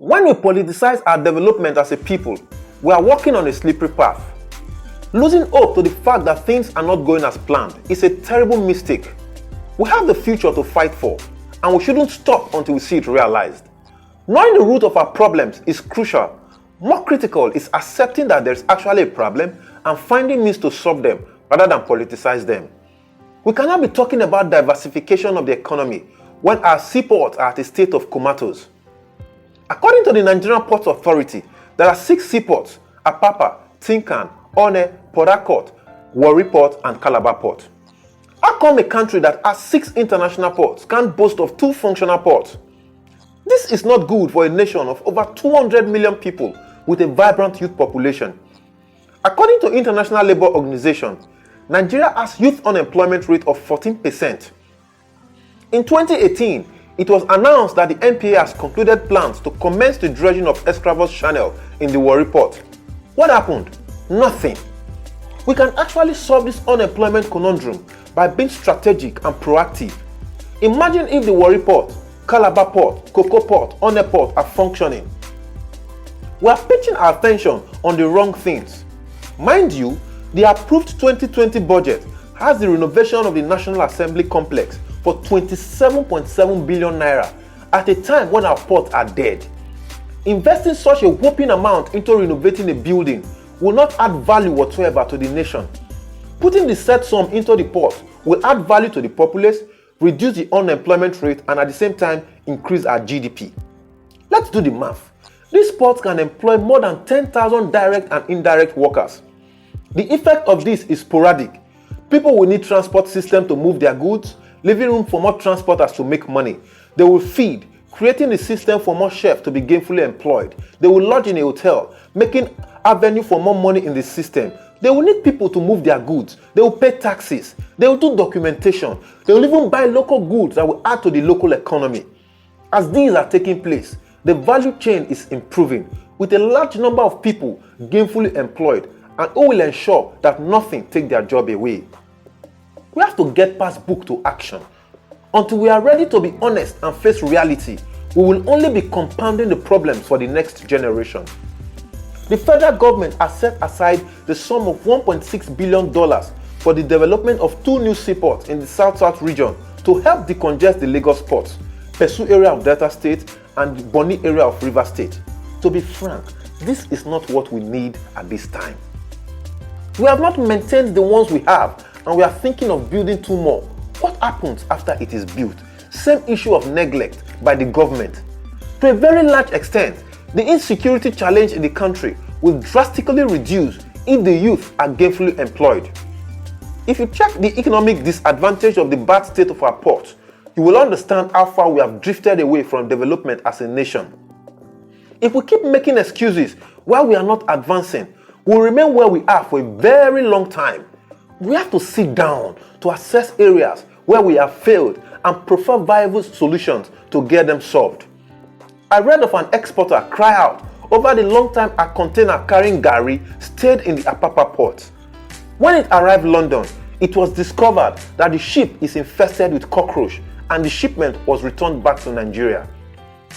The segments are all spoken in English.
When we politicize our development as a people, we are walking on a slippery path. Losing hope to the fact that things are not going as planned is a terrible mistake. We have the future to fight for, and we shouldn't stop until we see it realized. Knowing the root of our problems is crucial. More critical is accepting that there is actually a problem and finding means to solve them rather than politicize them. We cannot be talking about diversification of the economy when our seaports are at a state of comatose. According to the Nigerian Ports Authority, there are 6 seaports: Apapa, Tinkan, One, Port Harcourt, Warri Port, and Calabar Port. How come a country that has 6 international ports can't boast of 2 functional ports? This is not good for a nation of over 200 million people with a vibrant youth population. According to International Labour Organization, Nigeria has youth unemployment rate of 14%. In 2018, it was announced that the NPA has concluded plans to commence the dredging of Escravos Channel in the Warri Port. What happened? Nothing. We can actually solve this unemployment conundrum by being strategic and proactive. Imagine if the Warri Port, Calabar Port, Cocoa Port, One Port are functioning. We are pitching our attention on the wrong things. Mind you, the approved 2020 budget has the renovation of the National Assembly complex for 27.7 billion naira at a time when our ports are dead. Investing such a whopping amount into renovating a building will not add value whatsoever to the nation. Putting the said sum into the port will add value to the populace, reduce the unemployment rate, and at the same time increase our GDP. Let's do the math. These ports can employ more than 10,000 direct and indirect workers. The effect of this is sporadic. People will need transport system to move their goods, leaving room for more transporters to make money. They will feed, creating a system for more chefs to be gainfully employed. They will lodge in a hotel, making avenue for more money in the system. They will need people to move their goods. They will pay taxes. They will do documentation. They will even buy local goods that will add to the local economy. As these are taking place, the value chain is improving with a large number of people gainfully employed, and who will ensure that nothing takes their job away. We have to get past book to action. Until we are ready to be honest and face reality, we will only be compounding the problems for the next generation. The federal government has set aside the sum of $1.6 billion for the development of 2 new seaports in the South-South region to help decongest the Lagos ports, Pesu area of Delta State and the Bonny area of River State. To be frank, this is not what we need at this time. We have not maintained the ones we have, and we are thinking of building 2 more. What happens after it is built? Same issue of neglect by the government. To a very large extent, the insecurity challenge in the country will drastically reduce if the youth are gainfully employed. If you check the economic disadvantage of the bad state of our ports, you will understand how far we have drifted away from development as a nation. If we keep making excuses while we are not advancing, we will remain where we are for a very long time. We have to sit down to assess areas where we have failed and prefer viable solutions to get them solved. I read of an exporter cry out over the long time a container carrying garri stayed in the Apapa port. When it arrived in London, it was discovered that the ship is infested with cockroach and the shipment was returned back to Nigeria.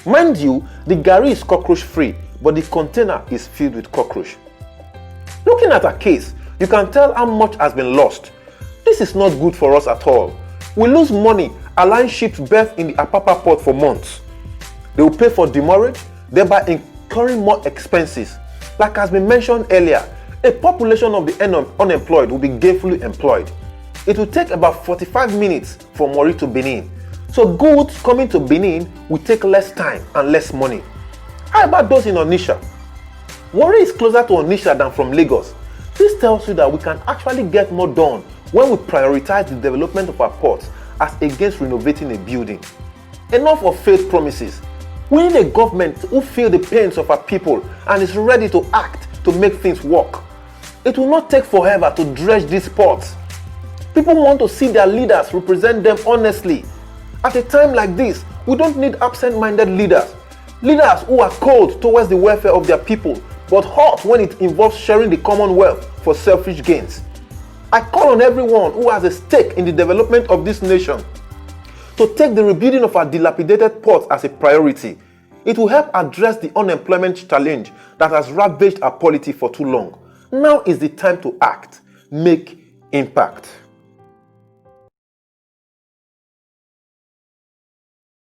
Mind you, the garri is cockroach free, but the container is filled with cockroach. Looking at our case, you can tell how much has been lost. This is not good for us at all. We lose money allowing ships berth in the Apapa port for months. They will pay for demurrage, thereby incurring more expenses. Like has been mentioned earlier, a population of the unemployed will be gainfully employed. It will take about 45 minutes from Warri to Benin. So goods coming to Benin will take less time and less money. How about those in Onitsha? Warri is closer to Onitsha than from Lagos. This tells you that we can actually get more done when we prioritize the development of our ports as against renovating a building. Enough of failed promises. We need a government who feels the pains of our people and is ready to act to make things work. It will not take forever to dredge these ports. People want to see their leaders represent them honestly. At a time like this, we don't need absent-minded leaders. Leaders who are cold towards the welfare of their people, but hot when it involves sharing the commonwealth for selfish gains. I call on everyone who has a stake in the development of this nation to take the rebuilding of our dilapidated ports as a priority. It will help address the unemployment challenge that has ravaged our polity for too long. Now is the time to act, make impact.